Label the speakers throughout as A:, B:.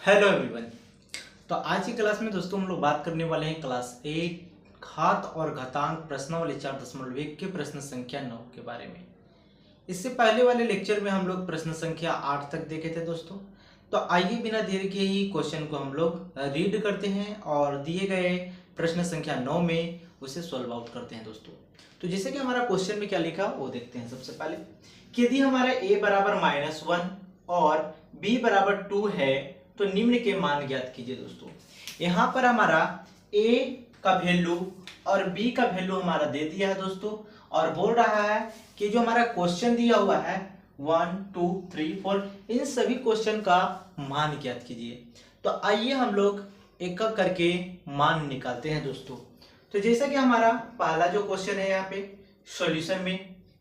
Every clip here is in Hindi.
A: Hello everyone. तो आज की क्लास में दोस्तों हम लोग बात करने वाले हैं क्लास 8 घात और घातांक प्रश्नावली 4.1 के प्रश्न संख्या 9 के बारे में। इससे पहले वाले लेक्चर में हम लोग प्रश्न संख्या 8 तक देखे थे दोस्तों। तो आइए बिना देर के ही क्वेश्चन को हम लोग रीड करते हैं और दिए गए प्रश्न संख्या 9 में उसे सॉल्व आउट करते हैं दोस्तों। तो जैसे कि हमारा क्वेश्चन में क्या लिखा वो देखते हैं। सबसे पहले कि यदि हमारा a बराबर -1 और b बराबर 2 है तो निम्न के मान ज्ञात कीजिए दोस्तों। यहाँ पर हमारा a का वैल्यू और b का वैल्यू हमारा दे दिया है दोस्तों, और बोल रहा है कि जो हमारा क्वेश्चन दिया हुआ है 1 2 3 4 इन सभी क्वेश्चन का मान ज्ञात कीजिए। तो आइए हम लोग एक एक करके मान निकालते हैं दोस्तों। तो जैसा कि हमारा पहला जो क्वेश्चन है यहाँ पे सॉल्यूशन में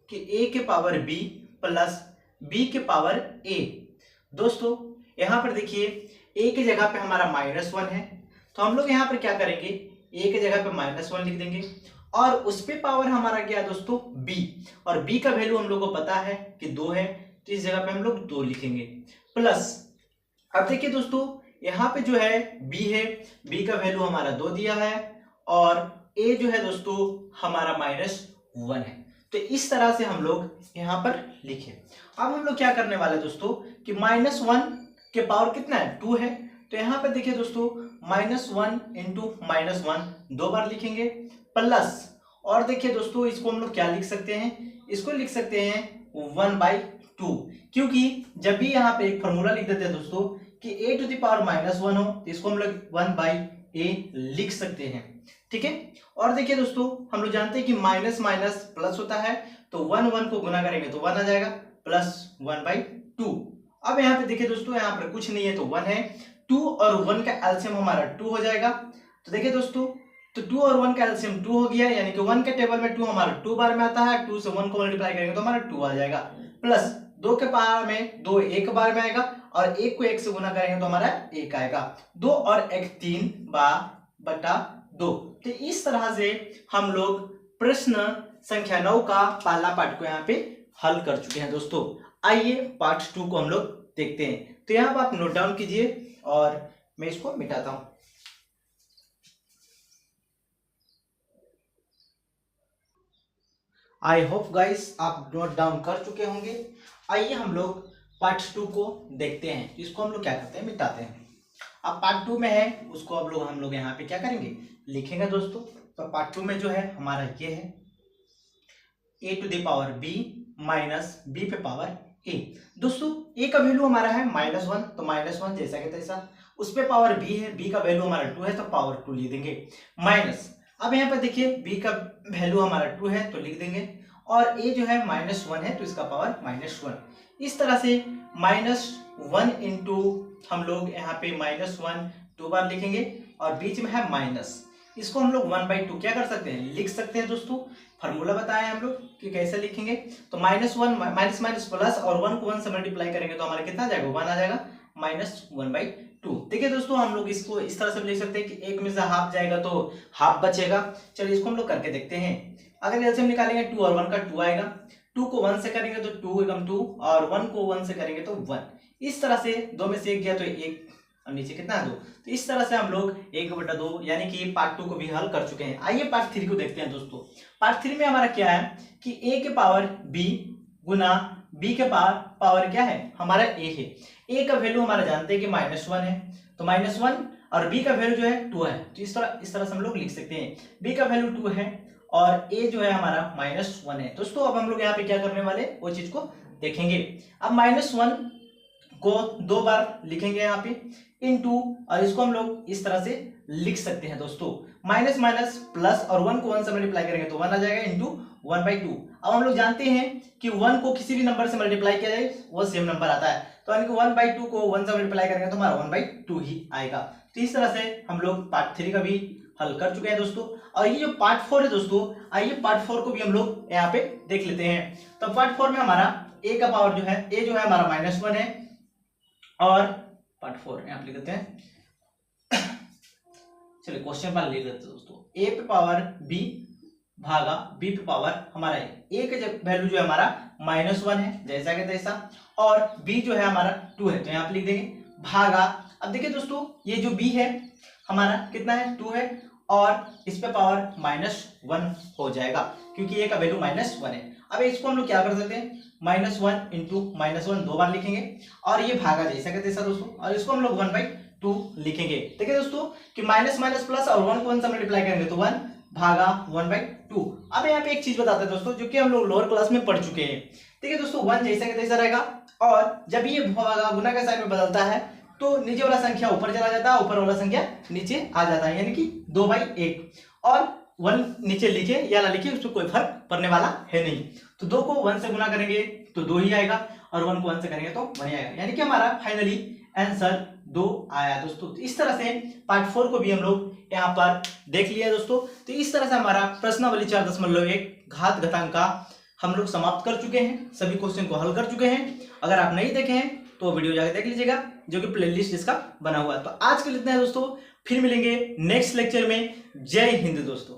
A: कि a के पावर b प्लस b के पावर a। दोस्तों यहाँ पर देखिए a की जगह पे हमारा -1 है, तो हम लोग यहाँ पर क्या करेंगे, a की जगह पे -1 लिख देंगे और उस पे पावर हमारा क्या है दोस्तों b, और b का वैल्यू हम लोग को पता है कि 2 है, तो इस जगह पे हम लोग 2 लिखेंगे प्लस। अब देखिए दोस्तों यहाँ पे जो है b है, b का वैल्यू हमारा 2 दिया है और a जो है दोस्तों हमारा -1 है। तो इस तरह से हम लोग यहाँ पर लिखे। अब हम लोग क्या करने वाले दोस्तों कि -1 के पावर कितना है 2 है, तो यहाँ पर देखिए दोस्तों -1 इंटू -1 2 बार लिखेंगे प्लस। और देखिए दोस्तों इसको हम लोग क्या लिख सकते हैं, इसको लिख सकते हैं 1/2, क्योंकि जब भी यहाँ पे एक फॉर्मूला लिख देते हैं दोस्तों कि a टू द पावर -1 हो तो इसको हम लोग 1/a लिख सकते हैं। ठीक है। और देखिए दोस्तों हम लोग जानते हैं कि माइनस माइनस प्लस होता है, तो 1 1 को गुना करेंगे तो 1 आ जाएगा प्लस 1/2। अब यहाँ पे देखिए दोस्तों यहाँ पर कुछ नहीं है तो 1 है, 2 और 1 का एलसीएम हमारा 2 हो जाएगा। तो देखिए दोस्तों तो 2 और 1 का एलसीएम 2 हो गया, यानी कि 1 के टेबल में 2 हमारा 2 बार में आता है, 2 से 1 को मल्टीप्लाई करेंगे तो हमारा 2 आ जाएगा प्लस 2 के पावर में 2 एक बार में आएगा और 1 को 1 से गुना करेंगे तो हमारा 1 आएगा। 2 और 1 3 बटा 2। तो इस तरह से हम लोग प्रश्न संख्या 9 का पहला पार्ट को यहाँ पे हल कर चुके हैं दोस्तों। आइए पार्ट 2 को हम लोग देखते हैं। तो यहाँ पर आप नोट डाउन कीजिए और मैं इसको मिटाता हूं। आई होप गाइस आप नोट डाउन कर चुके होंगे। आइए हम लोग पार्ट 2 को देखते हैं। इसको हम लोग क्या करते हैं, मिटाते हैं। अब पार्ट 2 में है उसको हम लोग यहाँ पे क्या करेंगे, लिखेंगे दोस्तों। तो पार्ट 2 में जो है हमारा ये है a to the power b minus b पे पावर a। दोस्तों a का वैल्यू हमारा है -1, तो -1 जैसा कि तैसा, उस पे पावर b है, b का वैल्यू हमारा 2 है तो पावर 2 लिख देंगे माइनस। अब यहाँ पर देखिए b का वैल्यू हमारा 2 है तो लिख देंगे, और a जो है -1 है तो इसका पावर -1। इस तरह से -1 इंटू हम लोग यहाँ पे -1 2 बार लिखेंगे और बीच में है माइनस, इसको हम लोग 1/2 क्या कर सकते हैं, लिख सकते हैं दोस्तों। फॉर्मूला बताया हम लोग कि कैसे लिखेंगे। तो -1 माइनस माइनस प्लस और 1 को 1 से मल्टीप्लाई करेंगे तो हमारा कितना आ जाएगा, 1 आ जाएगा -1/2। देखिए दोस्तों हम लोग इसको इस तरह से लिख सकते हैं कि एक में से हाफ जाएगा तो हाफ बचेगा। चलिए इसको हम लोग करके देखते हैं। अगर एलसीएम निकालेंगे 2 और 1 का 2 आएगा, 2 को 1 से करेंगे तो 2 एकम 2 और 1 को 1 से करेंगे तो 1। इस तरह से 2 में से 1 गया तो 1 और नीचे कितना है 2। तो इस तरह से हम लोग 1/2 यानी कि पार्ट 2 को भी हल कर चुके हैं। आइए पार्ट 3 को देखते हैं दोस्तों। पार्ट 3 में हमारा क्या है कि a के पावर b गुना b के पावर क्या है हमारा a है। a का वैल्यू हमारा जानते हैं कि -1 है, तो -1 और b का वैल्यू जो है 2 है, तो इस तरह से हम लोग लिख सकते हैं। b का वैल्यू 2 है और a जो है हमारा -1 है। दोस्तों अब हम लोग यहाँ पे क्या करने वाले वो चीज को देखेंगे। अब -1 को 2 बार लिखेंगे यहाँ पे इनटू, और इसको हम लोग इस तरह से लिख सकते हैं दोस्तों, माइनस माइनस प्लस और 1 को 1 से मल्टीप्लाई करेंगे तो 1 आ जाएगा इंटू 1/2। अब हम लोग जानते हैं कि 1 को किसी भी नंबर से मल्टीप्लाई किया जाए वो सेम नंबर आता है, तो यानी कि 1/2 को 1 से मल्टीप्लाई करेंगे तो हमारा 1/2 ही आएगा। तो इस तरह से हम लोग पार्ट 3 का भी हल कर चुके हैं दोस्तों। और ये जो पार्ट 4 है दोस्तों, आइए पार्ट 4 को भी हम लोग यहाँ पे देख लेते हैं। तो पार्ट 4 में हमारा a का पावर जो है a जो है हमारा -1 है, और पार्ट 4 यहाँ पे लिख देते हैं। चलिए क्वेश्चन पर लिख देते हैं दोस्तों, a पे पावर b भागा b पे पावर हमारा a का वैल्यू जो है हमारा -1 है जैसा कि तैसा, और b जो है हमारा 2 है, तो यहाँ पे लिख देंगे भागा, अब देखिए दोस्तों ये जो b है हमारा कितना है 2 है और इस पे पावर -1 हो जाएगा क्योंकि a का वैल्यू -1 है। अब इसको हम लोग क्या कर सकते हैं -1 इंटू -1 दो बार लिखेंगे और ये भागा जैसा का तैसा दोस्तों, और इसको हम लोग 1/2 लिखेंगे। देखिए दोस्तों कि माइनस माइनस प्लस और 1 को 1 से मल्टीप्लाई करेंगे तो 1 भागा 1/2। अब यहाँ पे एक चीज बताते हैं दोस्तों जो कि हम लोग लोअर क्लास में पढ़ चुके हैं। देखिए दोस्तों 1 जैसा का तैसा रहेगा और जब ये भागा गुना के साइन में बदलता है तो नीचे वाला संख्या ऊपर चला जाता है, ऊपर वाला संख्या नीचे आ जाता है, यानी कि 2/1 और 1 नीचे लिखे या ना लिखे उसमें कोई फर्क पड़ने वाला है नहीं। तो 2 को 1 से गुना करेंगे तो 2 ही आएगा और 1 को 1 से करेंगे तो 1 ही आएगा, यानी कि हमारा फाइनली आंसर 2 आया दोस्तों। तो इस तरह से पार्ट 4 को भी हम लोग यहाँ पर देख लिया दोस्तों। तो इस तरह से हमारा प्रश्नावली 4.1 घात घातांक का हम लोग समाप्त कर चुके हैं, सभी क्वेश्चन को हल कर चुके हैं। अगर आप नहीं देखे हैं तो वीडियो जाकर देख लीजिएगा जो कि प्लेलिस्ट इसका बना हुआ है। तो आज के लिए इतना है दोस्तों, फिर मिलेंगे नेक्स्ट लेक्चर में। जय हिंद दोस्तों।